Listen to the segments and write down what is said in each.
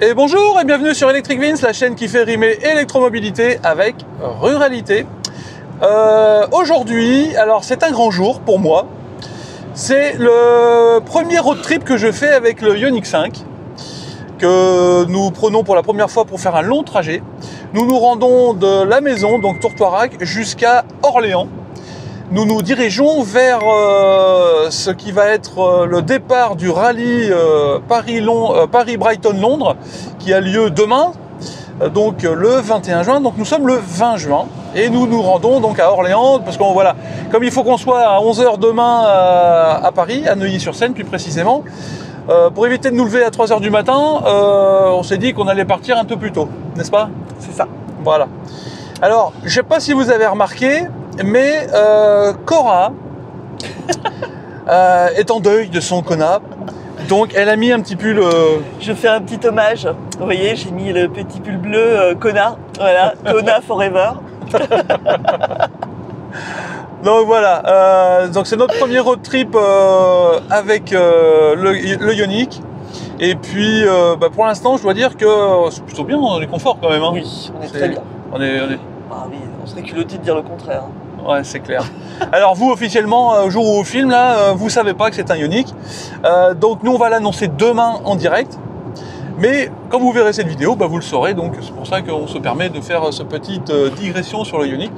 Et bonjour et bienvenue sur Electric Vince, la chaîne qui fait rimer électromobilité avec ruralité. Aujourd'hui, alors c'est un grand jour pour moi. C'est le premier road trip que je fais avec le Ioniq 5 que nous prenons pour la première fois pour faire un long trajet. Nous nous rendons de la maison, donc Tourtoirac, jusqu'à Orléans. Nous nous dirigeons vers ce qui va être le départ du rallye Paris-Brighton-Londres qui a lieu demain, donc le 21 juin. Donc nous sommes le 20 juin et nous nous rendons donc à Orléans parce qu'on voilà, comme il faut qu'on soit à 11 h demain à Paris, à Neuilly-sur-Seine plus précisément, pour éviter de nous lever à 3 h du matin, on s'est dit qu'on allait partir un peu plus tôt, n'est-ce pas? C'est ça. Voilà. Alors, je ne sais pas si vous avez remarqué, mais Cora est en deuil de son Kona. Donc elle a mis un petit pull... Je fais un petit hommage. Vous voyez, j'ai mis le petit pull bleu Kona. Voilà, Kona Forever. Donc voilà, donc c'est notre premier road trip avec le Ioniq. Et puis pour l'instant, je dois dire que c'est plutôt bien, on est confort quand même. Hein. Oui, on est très bien. On est... Ah oui, on serait culotté de dire le contraire. Ouais, c'est clair. Alors vous, officiellement, au jour où on filme, là, vous savez pas que c'est un Ioniq. Donc nous, on va l'annoncer demain en direct. Mais quand vous verrez cette vidéo, vous le saurez. Donc c'est pour ça qu'on se permet de faire cette petite digression sur le Ioniq.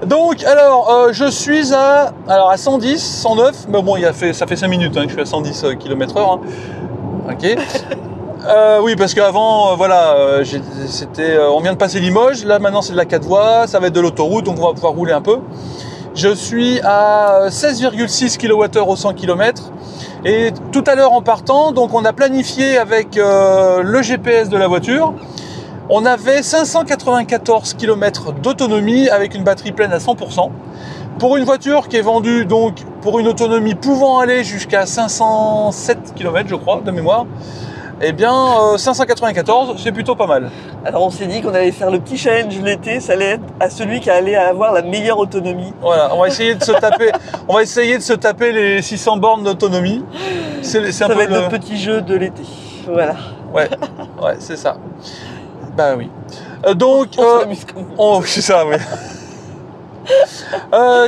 Donc, alors, je suis à 110, 109. Mais bon, ça fait 5 minutes que je suis à 110 km/h. Hein. Ok. Oui, parce qu'avant, on vient de passer Limoges. Là, maintenant, c'est de la 4 voies. Ça va être de l'autoroute, donc on va pouvoir rouler un peu. Je suis à 16,6 kWh au 100 km. Et tout à l'heure, en partant, donc on a planifié avec le GPS de la voiture. On avait 594 km d'autonomie avec une batterie pleine à 100%. Pour une voiture qui est vendue donc pour une autonomie pouvant aller jusqu'à 507 km, je crois, de mémoire. Eh bien, 594, c'est plutôt pas mal. Alors on s'est dit qu'on allait faire le petit challenge l'été, ça allait être à celui qui allait avoir la meilleure autonomie. Voilà, on va essayer de se taper, les 600 bornes d'autonomie. Ça va être notre petit jeu de l'été. Voilà. Ouais, c'est ça. Bah oui. Donc, c'est ça, oui.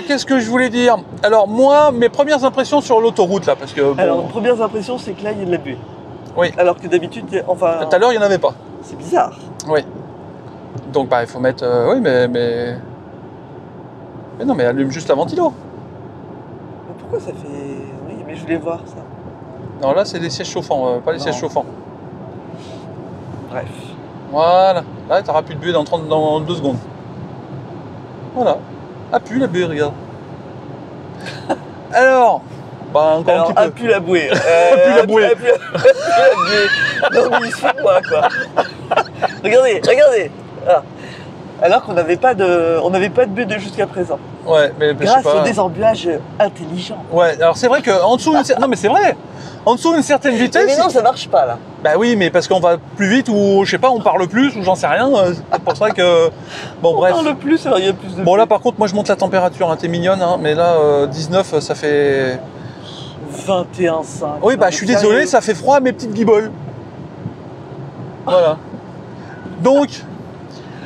Qu'est-ce que je voulais dire? Alors moi, mes premières impressions sur l'autoroute là, parce que. Bon... Alors, premières impressions, c'est que là, il y a de la buée. Oui. Alors que d'habitude, enfin. Tout à l'heure, il n'y en avait pas. C'est bizarre. Oui. Donc, il faut mettre. Oui, mais non, mais allume juste la ventilo. Mais pourquoi ça fait. Oui, mais je voulais voir ça. Non, là, c'est des sièges chauffants, pas les sièges chauffants. Bref. Voilà. Là, tu n'auras plus de buée dans 2 secondes. Voilà. Ah, plus la buée, regarde. Alors. Encore un petit peu. Appuie la bouée. Appuie la bouée. Appuie la bouée. Non, mais il se fout pas, quoi. Regardez. Voilà. Alors qu'on n'avait pas de buée jusqu'à présent. Ouais, mais grâce au désembuage intelligent. Ouais, alors c'est vrai qu'en dessous, non mais c'est vrai, en dessous d'une certaine vitesse. Mais non, ça marche pas là. Bah oui, mais parce qu'on va plus vite ou je sais pas, on parle plus ou j'en sais rien. C'est pour ça que bon bref. On parle plus, alors il y a plus de. Bon là par contre, moi je monte la température. Hein, t'es mignonne, hein, mais là 19, ça fait 21,5. Oui, je suis désolé, ça fait froid à mes petites guiboles. Voilà. Donc.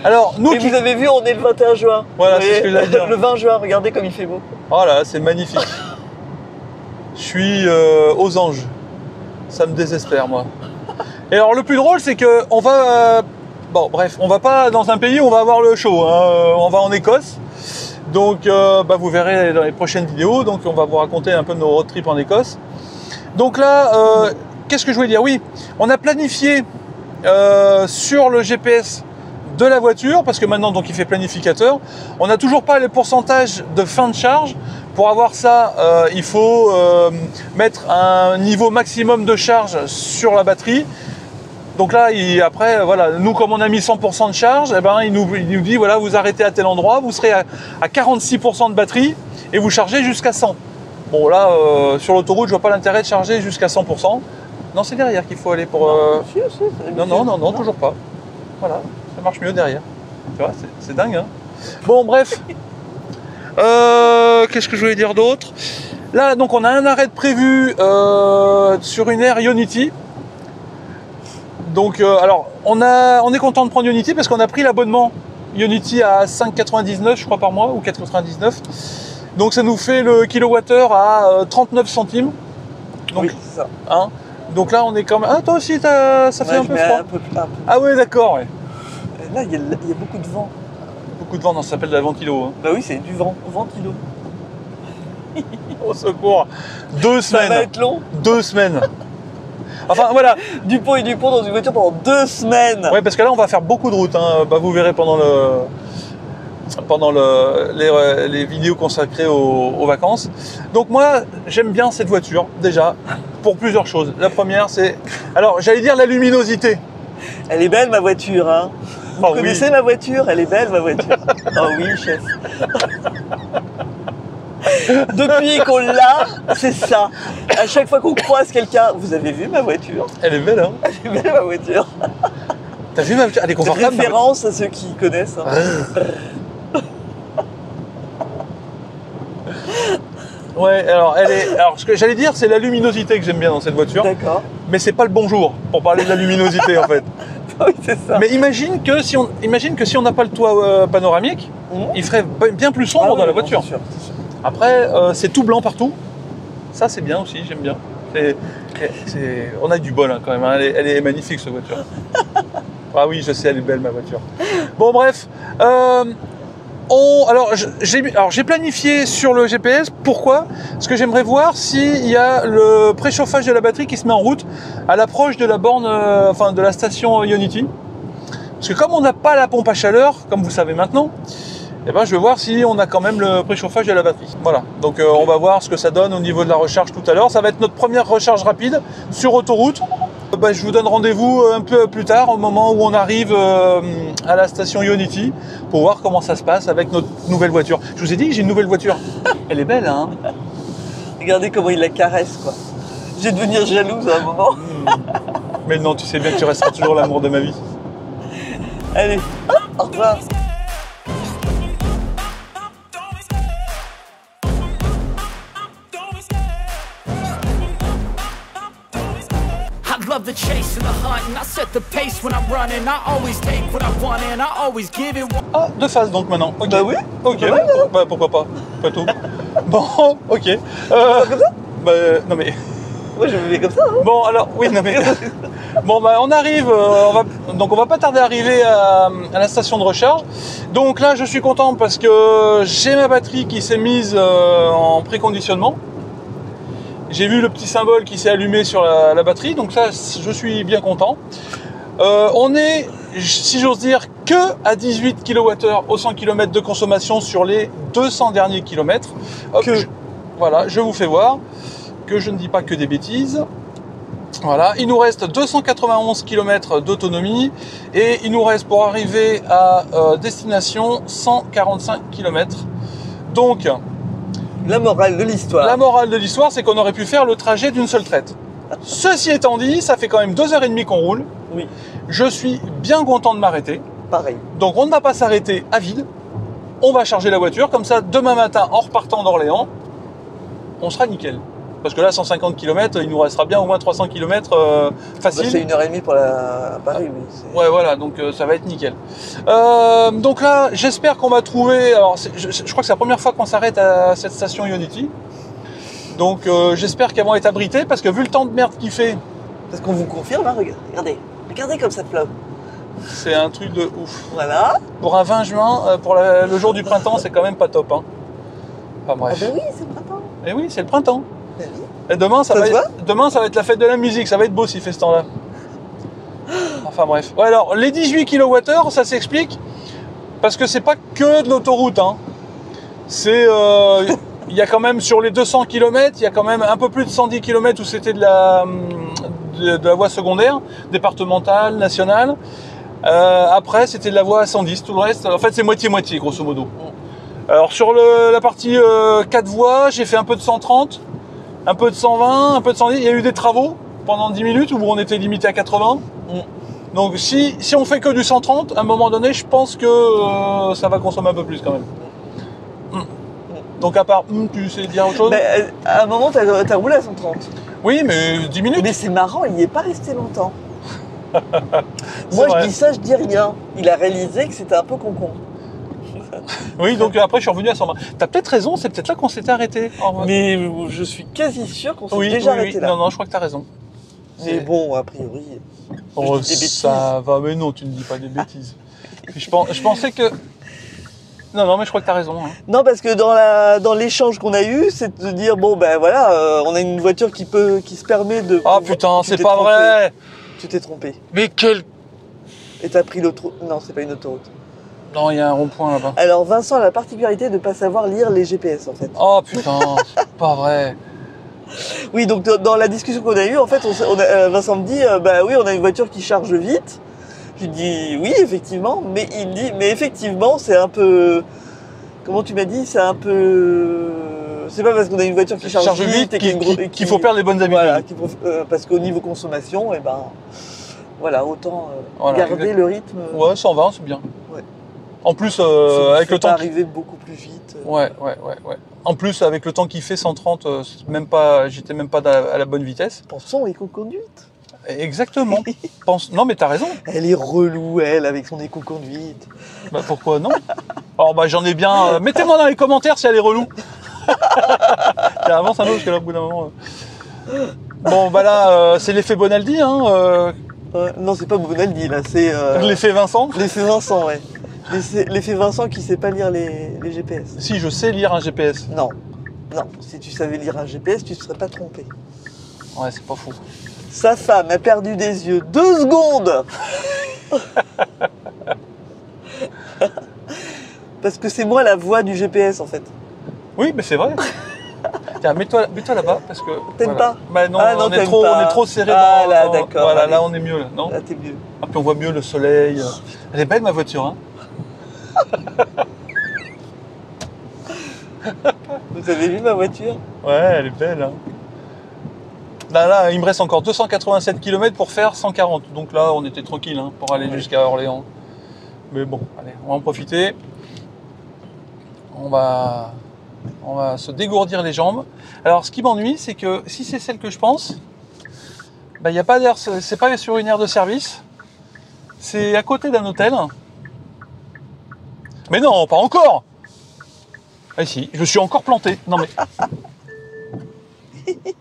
Alors, nous vous avez vu, on est le 21 juin. Voilà, c'est ce que j'allais dire. Le 20 juin, regardez comme il fait beau. Oh là, c'est magnifique. Je suis aux anges. Ça me désespère, moi. Et alors, le plus drôle, c'est que on va... on va pas dans un pays où on va avoir le chaud. Hein. On va en Écosse. Donc, vous verrez dans les prochaines vidéos. Donc, on va vous raconter un peu nos road trips en Écosse. Donc là, qu'est-ce que je voulais dire? Oui, on a planifié sur le GPS de la voiture, parce que maintenant donc il fait planificateur. On n'a toujours pas les pourcentages de fin de charge. Pour avoir ça, il faut mettre un niveau maximum de charge sur la batterie. Donc là, après, voilà, nous comme on a mis 100% de charge, il nous dit voilà, vous arrêtez à tel endroit, vous serez à 46% de batterie et vous chargez jusqu'à 100. Bon là, sur l'autoroute, je vois pas l'intérêt de charger jusqu'à 100%. Non, c'est derrière qu'il faut aller pour. Non, toujours pas. Voilà. Ça marche mieux derrière. Tu vois, c'est dingue, hein. Bon, bref. Qu'est-ce que je voulais dire d'autre? Là, donc, on a un arrêt de prévu sur une aire Ionity. Donc, alors, on est content de prendre Ionity parce qu'on a pris l'abonnement Ionity à 5,99 je crois par mois, ou 4,99. Donc, ça nous fait le kilowattheure à 39 centimes. Donc, oui, c'est ça. Hein, donc là, on est quand même... Ah, toi aussi, ça fait un peu froid. Ah ouais, d'accord, ouais. Là, il y a beaucoup de vent. Beaucoup de vent, non, ça s'appelle de la ventilo. Hein. Bah oui, c'est du vent, ventilo. Au secours. 2 semaines. Ça va être long. 2 semaines. Enfin, voilà. Dupont et Dupont dans une voiture pendant 2 semaines. Ouais, parce que là, on va faire beaucoup de routes. Hein. Bah, vous verrez pendant les vidéos consacrées aux vacances. Donc moi, j'aime bien cette voiture, déjà, pour plusieurs choses. La première, c'est... Alors, j'allais dire la luminosité. Elle est belle, ma voiture, hein. Vous connaissez ma voiture? Elle est belle, ma voiture. Oh oui, chef. Depuis qu'on l'a, c'est ça. À chaque fois qu'on croise quelqu'un, vous avez vu ma voiture? Elle est belle, hein. Elle est belle, ma voiture. T'as vu ma voiture? Elle est confortable. Référence à ceux qui connaissent. Hein. Ouais, alors ce que j'allais dire, c'est la luminosité que j'aime bien dans cette voiture. D'accord. Mais c'est pas le bonjour pour parler de la luminosité en fait. Oui, c'est ça. Mais imagine que si on n'a pas le toit panoramique, il ferait bien plus sombre dans la voiture. C'est sûr. Après, c'est tout blanc partout. Ça, c'est bien aussi, j'aime bien. On a du bol hein, quand même. Hein. Elle est magnifique cette voiture. Ah oui, je sais, elle est belle ma voiture. Bon bref. Alors j'ai planifié sur le GPS. Pourquoi? Parce que j'aimerais voir s'il y a le préchauffage de la batterie qui se met en route à l'approche de la borne, de la station Ionity. Parce que comme on n'a pas la pompe à chaleur, comme vous savez maintenant, eh ben, je vais voir si on a quand même le préchauffage de la batterie. Voilà. Donc on va voir ce que ça donne au niveau de la recharge tout à l'heure. Ça va être notre première recharge rapide sur autoroute. Je vous donne rendez-vous un peu plus tard, au moment où on arrive à la station Ionity, pour voir comment ça se passe avec notre nouvelle voiture. Je vous ai dit que j'ai une nouvelle voiture. Elle est belle, hein? Regardez comment il la caresse, quoi. Je vais devenir jalouse à un moment. Mais non, tu sais bien que tu resteras toujours l'amour de ma vie. Allez, au revoir. Love the chase and the hunt, and I set the pace when I'm running. I always take what I want and I always give it. Ah, de face donc maintenant. Okay. Bah oui. Ok. Pourquoi pas. Pas tout. Bon, ok. Comme ça? Non mais. Moi je me mets comme ça. Hein. Bon alors, oui, non mais. Bon on arrive. On va pas tarder à arriver à la station de recharge. Donc là, je suis content parce que j'ai ma batterie qui s'est mise en préconditionnement. J'ai vu le petit symbole qui s'est allumé sur la batterie, donc ça, je suis bien content. On est, si j'ose dire, que à 18 kWh au 100 km de consommation sur les 200 derniers kilomètres. Voilà, je vous fais voir que je ne dis pas que des bêtises. Voilà, il nous reste 291 km d'autonomie et il nous reste pour arriver à destination 145 km. Donc, la morale de l'histoire. La morale de l'histoire, c'est qu'on aurait pu faire le trajet d'une seule traite. Ceci étant dit, ça fait quand même 2h30 qu'on roule. Oui. Je suis bien content de m'arrêter. Pareil. Donc on ne va pas s'arrêter à vide. On va charger la voiture. Comme ça, demain matin, en repartant d'Orléans, on sera nickel. Parce que là, 150 km, il nous restera bien au moins 300 km facile. C'est 1h30 pour Paris, oui. Ouais, voilà, donc ça va être nickel. Donc là, j'espère qu'on va trouver... Alors, je crois que c'est la première fois qu'on s'arrête à cette station Ionity. Donc j'espère qu'elles vont être abritées, parce que vu le temps de merde qu'il fait... Parce qu'on vous confirme, hein, regardez comme ça pleuve. C'est un truc de ouf. Voilà. Pour un 20 juin, pour le jour du printemps, c'est quand même pas top. Hein. Enfin bref. Ah ben oui, c'est le printemps. Et oui, c'est le printemps. Ben oui. Et demain, ça va être la fête de la musique. Ça va être beau s'il fait ce temps-là. Enfin bref. Ouais, alors, les 18 kWh, ça s'explique. Parce que c'est pas que de l'autoroute. Hein. C'est... il y a quand même, sur les 200 km, il y a quand même un peu plus de 110 km où c'était de la voie secondaire, départementale, nationale. Après, c'était de la voie 110. Tout le reste, en fait, c'est moitié-moitié, grosso modo. Alors, sur la partie 4 voies, j'ai fait un peu de 130. Un peu de 120, un peu de 110. Il y a eu des travaux pendant 10 minutes où on était limité à 80. Donc si on fait que du 130, à un moment donné, je pense que ça va consommer un peu plus quand même. Donc à part, tu sais dire autre chose? Mais, à un moment, t'as roulé à 130. Oui, mais 10 minutes. Mais c'est marrant, il n'y est pas resté longtemps. Moi, vrai. je dis ça, je dis rien. Il a réalisé que c'était un peu con-con. Oui, donc après, je suis revenu à 120. T'as peut-être raison, c'est peut-être là qu'on s'était arrêté. Mais je suis quasi sûr qu'on s'est Oui, déjà oui, arrêté oui. là. Non, non, je crois que t'as raison. Mais bon, a priori... Oh, je dis des bêtises. ça va, mais non, tu ne dis pas des bêtises. Puis je pensais que... Non, non, mais je crois que t'as raison. Hein. Non, parce que dans l'échange qu'on a eu, c'est de dire, bon, ben voilà, on a une voiture qui se permet de... Ah putain, Tu c'est t'es pas trompé. vrai. Tu t'es trompé. Mais quel... Et t'as pris l'autoroute. Non, c'est pas une autoroute. Non, il y a un rond-point là-bas. Alors, Vincent a la particularité de ne pas savoir lire les GPS, en fait. Oh putain, c'est pas vrai. Oui, donc dans la discussion qu'on a eue, en fait, Vincent me dit, bah oui, on a une voiture qui charge vite. Je lui dis, oui, effectivement, mais il me dit, mais effectivement, c'est un peu... Comment tu m'as dit? C'est un peu... C'est pas parce qu'on a une voiture qui charge vite et qu'il faut perdre les bonnes habitudes. Voilà, parce qu'au niveau consommation, voilà, autant Voilà, garder exact. le rythme. Ouais, 120, c'est bien. Ouais. En plus, Ça avec fait le temps... pas arriver beaucoup plus vite. Ouais. En plus, avec le temps qu'il fait, 130, j'étais même pas à la bonne vitesse. Pensons éco-conduite. Exactement. Non, mais t'as raison. Elle est relou, elle, avec son éco-conduite. Bah, pourquoi non? Alors, bah, j'en ai bien... mettez-moi dans les commentaires si elle est relou. Tiens, avance un peu, parce que là, au bout d'un moment... Bon, bah là, c'est l'effet Bonaldi, hein. Non, c'est pas Bonaldi, là, c'est... L'effet Vincent. L'effet Vincent, ouais. L'effet Vincent qui sait pas lire les GPS. Si, je sais lire un GPS. Non. Non, si tu savais lire un GPS, tu ne serais pas trompé. Ouais, c'est pas fou. Sa femme a perdu des yeux 2 secondes. Parce que c'est moi la voix du GPS, en fait. Oui, mais c'est vrai. Tiens, mets-toi là-bas, parce que... T'aimes voilà. pas? Bah non, Ah non, on est t'aimes trop pas. serré Ah, dans... là, d'accord, Voilà, allez. là, on est mieux, là, non? Là, t'es mieux. Ah, puis on voit mieux le soleil. Elle est belle, ma voiture, hein. Vous avez vu ma voiture? Ouais, elle est belle. Hein. Là, il me reste encore 287 km pour faire 140. Donc là, on était tranquille hein, pour aller jusqu'à Orléans. Mais bon, allez, on va en profiter. On va se dégourdir les jambes. Alors, ce qui m'ennuie, c'est que si c'est celle que je pense, bah, y a pas d'air, c'est pas sur une aire de service. C'est à côté d'un hôtel. Mais non, pas encore. Ah si, je suis encore planté. Non mais...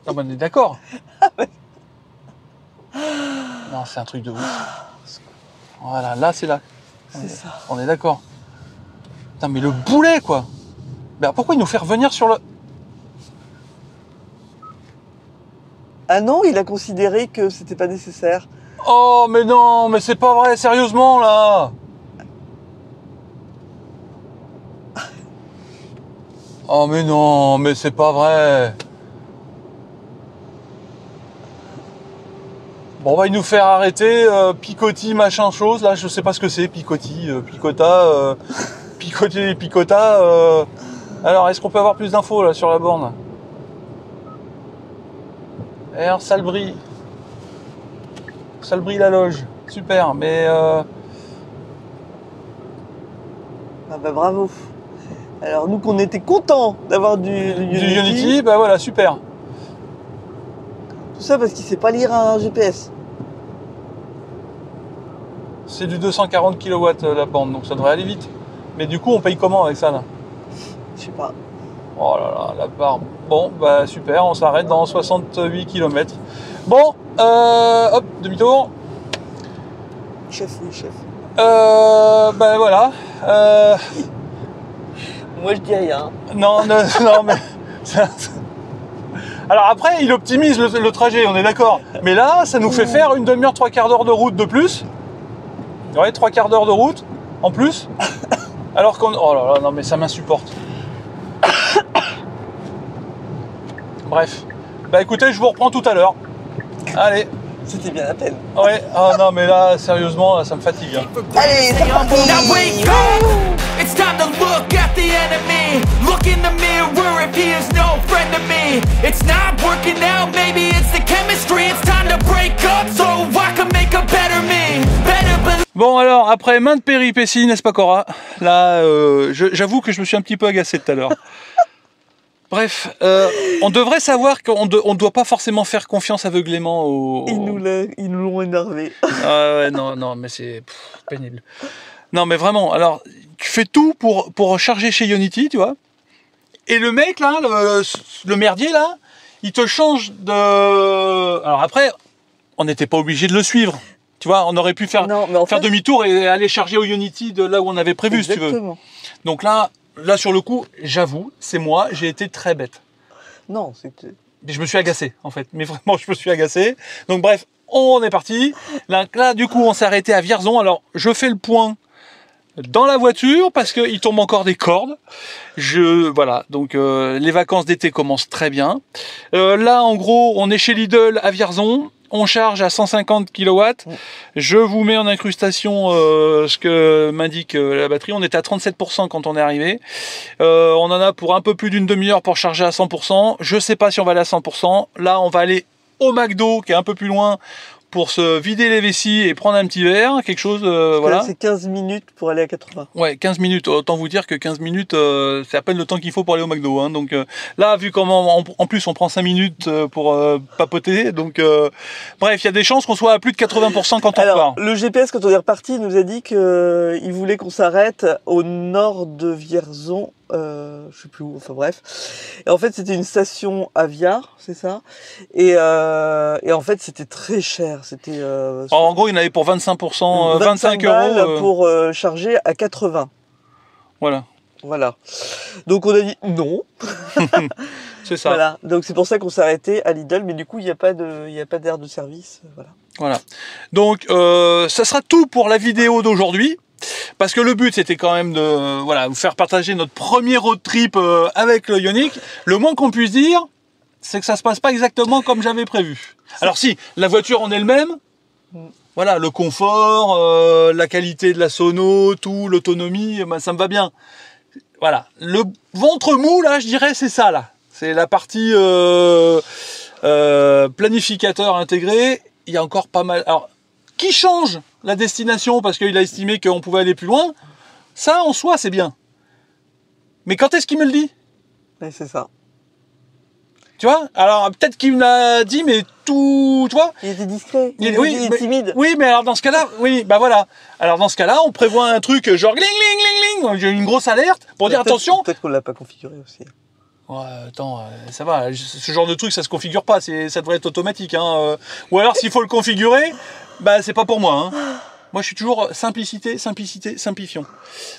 Non mais on est d'accord. Non, c'est un truc de ouf. Voilà, là c'est là. C'est ça. On est d'accord. Putain, mais le boulet quoi. Mais alors, pourquoi il nous fait revenir sur le... Ah non, il a considéré que c'était pas nécessaire. Oh mais non, mais c'est pas vrai, sérieusement là. Oh mais non, mais c'est pas vrai. Bon, on va nous faire arrêter, picotis, machin chose, là je sais pas ce que c'est, picotis, picota, picotis, picota. Alors, est-ce qu'on peut avoir plus d'infos là sur la borne? R, Salbris. Salbris la loge, super, mais... Ah bah bravo. Alors nous qu'on était contents d'avoir du Unity, bah voilà, super. Tout ça parce qu'il sait pas lire un GPS. C'est du 240 kW la borne, donc ça devrait aller vite. Mais du coup, on paye comment avec ça là? Je sais pas. Oh là là, la barre. Bon, bah super, on s'arrête dans 68 km. Bon, hop, demi-tour. Chef, oui, chef. Bah voilà. Moi je dis rien. Non, mais... Alors après, il optimise le trajet, on est d'accord. Mais là, ça nous fait faire une demi-heure, 3/4 d'heure de route de plus. Ouais, 3/4 d'heure de route, en plus. Alors qu'on... Oh là là, non mais ça m'insupporte. Bref. Bah écoutez, je vous reprends tout à l'heure. Allez. C'était bien la peine. Ouais, ah non mais là, sérieusement, là, ça me fatigue. Hein. Allez, c'est parti. Now wake up! It's time to look at the enemy. Look in the mirror if he is no friend to me. It's not working out, maybe it's the chemistry. It's time to break up so I can make a better me. Better believe. Bon alors, après maintes péripéties, n'est-ce pas Cora? Là, j'avoue que je me suis un petit peu agacé tout à l'heure. Bref, on devrait savoir qu'on ne doit pas forcément faire confiance aveuglément aux... Ils nous l'ont énervé. Ah ouais, non, mais c'est pénible. Non, mais vraiment, alors, tu fais tout pour charger chez Ionity, tu vois. Et le mec, là, le merdier, là, il te change de... Alors après, on n'était pas obligé de le suivre. Tu vois, on aurait pu faire demi-tour et aller charger au Ionity de là où on avait prévu, exactement. si tu veux. Donc là, sur le coup, j'avoue, c'est moi, j'ai été très bête. Non, c'est que... Mais je me suis agacé, en fait. Mais vraiment, je me suis agacé. Donc bref, on est parti. Là, du coup, on s'est arrêté à Vierzon. Alors, je fais le point dans la voiture parce qu'il tombe encore des cordes. Voilà, donc les vacances d'été commencent très bien. Là, en gros, on est chez Lidl à Vierzon. On charge à 150 kW. Je vous mets en incrustation ce que m'indique la batterie. On était à 37% quand on est arrivé. On en a pour un peu plus d'une demi-heure pour charger à 100%. Je ne sais pas si on va aller à 100%. Là, on va aller au McDo, qui est un peu plus loin, pour se vider les vessies et prendre un petit verre, quelque chose, voilà. C'est 15 minutes pour aller à 80. Ouais, 15 minutes. Autant vous dire que 15 minutes, c'est à peine le temps qu'il faut pour aller au McDo. Hein. Donc là, vu comment, en plus, on prend 5 minutes pour papoter. Donc, bref, il y a des chances qu'on soit à plus de 80% quand on part. Le GPS, quand on est reparti, il nous a dit qu'il voulait qu'on s'arrête au nord de Vierzon. Je sais plus où, enfin bref. Et en fait, c'était une station à Viard, c'est ça. Et en fait, c'était très cher. C'était. En gros, il y en avait pour 25%, 25 euros. Pour charger à 80. Voilà. Donc on a dit non. C'est ça. Voilà. Donc c'est pour ça qu'on s'est arrêté à Lidl, mais du coup il n'y a pas d'aire de service. Voilà. Donc ça sera tout pour la vidéo d'aujourd'hui. Parce que le but c'était quand même de vous faire partager notre premier road trip avec le Ioniq. Le moins qu'on puisse dire, c'est que ça se passe pas exactement comme j'avais prévu. Alors si, la voiture en elle-même, voilà, le confort, la qualité de la sono, tout, l'autonomie, ça me va bien. Voilà, le ventre mou là, je dirais, c'est ça là. C'est la partie planificateur intégré. Il y a encore pas mal. Alors, qui change la destination parce qu'il a estimé qu'on pouvait aller plus loin, ça en soi c'est bien. Mais quand est-ce qu'il me le dit? Oui, c'est ça. Tu vois? Alors peut-être qu'il me l'a dit, mais tout, tu vois? Il était discret. Il est timide. Oui, mais alors dans ce cas-là, oui, bah voilà. Alors dans ce cas-là, on prévoit un truc genre gling gling gling gling. J'ai une grosse alerte pour dire attention. Peut-être qu'on l'a pas configuré aussi. Ouais, attends, ça va. Ce genre de truc, ça se configure pas. Ça devrait être automatique. Hein. Ou alors, s'il faut le configurer, bah c'est pas pour moi. Hein. Moi, je suis toujours simplicité, simplifions.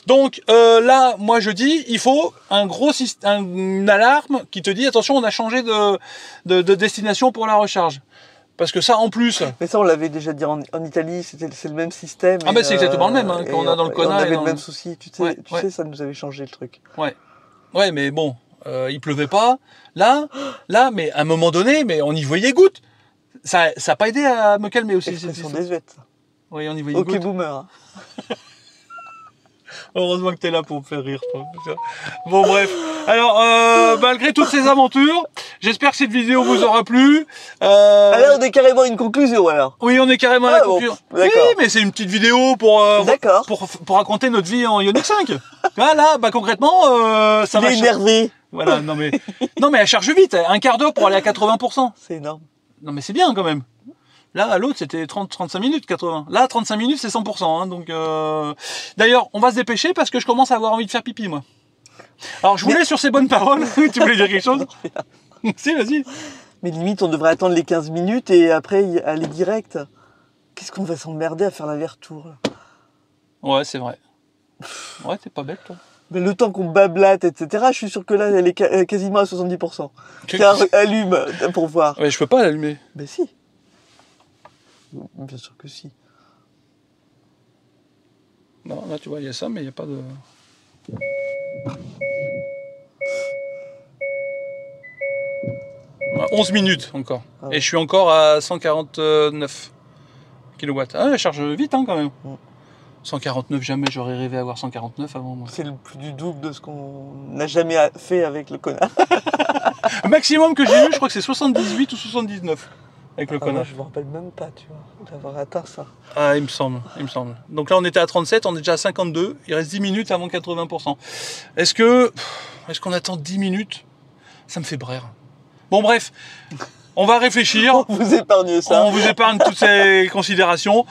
Donc là, moi, je dis, il faut une alarme qui te dit attention, on a changé de destination pour la recharge. Parce que ça, en plus. Mais ça, on l'avait déjà dit en Italie. C'est le même système. Ah ben c'est exactement le même qu'on a dans le Kona. On avait le même souci. Tu sais, ça nous avait changé le truc. Ouais, mais bon. Il pleuvait pas, là, mais à un moment donné, mais on y voyait goutte. Ça n'a pas aidé à me calmer aussi. Expression désuète. Oui, on y voyait goutte. Ok, boomer. Heureusement que tu es là pour me faire rire. Bon, bref. Alors, malgré toutes ces aventures, j'espère que cette vidéo vous aura plu. Alors, on est carrément à une conclusion, alors. Oui, on est carrément à la conclusion. Oui, mais c'est une petite vidéo pour raconter notre vie en Ioniq 5. Là, bah, concrètement, ça va... Il est énervé. Voilà, non mais elle charge vite, un quart d'heure pour aller à 80%. C'est énorme. Non mais c'est bien quand même. Là, à l'autre, c'était 30-35 minutes, 80. Là, 35 minutes, c'est 100%. Hein, donc, d'ailleurs, on va se dépêcher parce que je commence à avoir envie de faire pipi, moi. Alors, je voulais sur ces bonnes paroles. Tu voulais dire quelque chose? Si, vas-y. Mais limite, on devrait attendre les 15 minutes et après aller direct. Qu'est-ce qu'on va s'emmerder à faire l'aller-retour là? Ouais, c'est vrai. Ouais, t'es pas bête, toi. Mais le temps qu'on bablate, etc., je suis sûr que là, elle est quasiment à 70%. Tiens, allume pour voir. Ouais, je peux pas l'allumer. Ben si. Bien sûr que si. Non, là, tu vois, il y a ça, mais il n'y a pas de... Ouais, 11 minutes encore. Ah ouais. Et je suis encore à 149 kW. Ah, elle charge vite, hein, quand même. 149, jamais j'aurais rêvé avoir 149 avant moi. C'est le plus du double de ce qu'on n'a jamais fait avec le Kona. Le maximum que j'ai eu, je crois que c'est 78 ou 79 avec le Kona. Moi, je me rappelle même pas, tu vois, d'avoir atteint ça. Ah, il me semble. Donc là, on était à 37, on est déjà à 52. Il reste 10 minutes avant 80%. Est-ce qu'on attend 10 minutes Ça me fait brère. Bon, bref, on va réfléchir. On vous épargne ça. On vous épargne toutes ces considérations.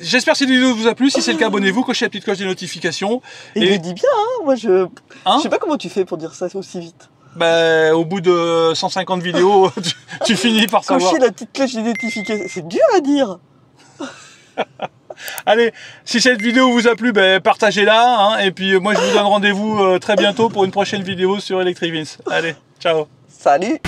J'espère que cette vidéo vous a plu. Si c'est le cas, abonnez-vous, cochez la petite cloche des notifications. Et il le dit bien, hein. Moi, je Hein sais pas comment tu fais pour dire ça aussi vite. Bah, au bout de 150 vidéos, tu finis par savoir. Cocher la petite cloche des notifications, c'est dur à dire. Allez, si cette vidéo vous a plu, ben, partagez-la. Hein, et puis moi, je vous donne rendez-vous très bientôt pour une prochaine vidéo sur Electric Vince. Allez, ciao. Salut.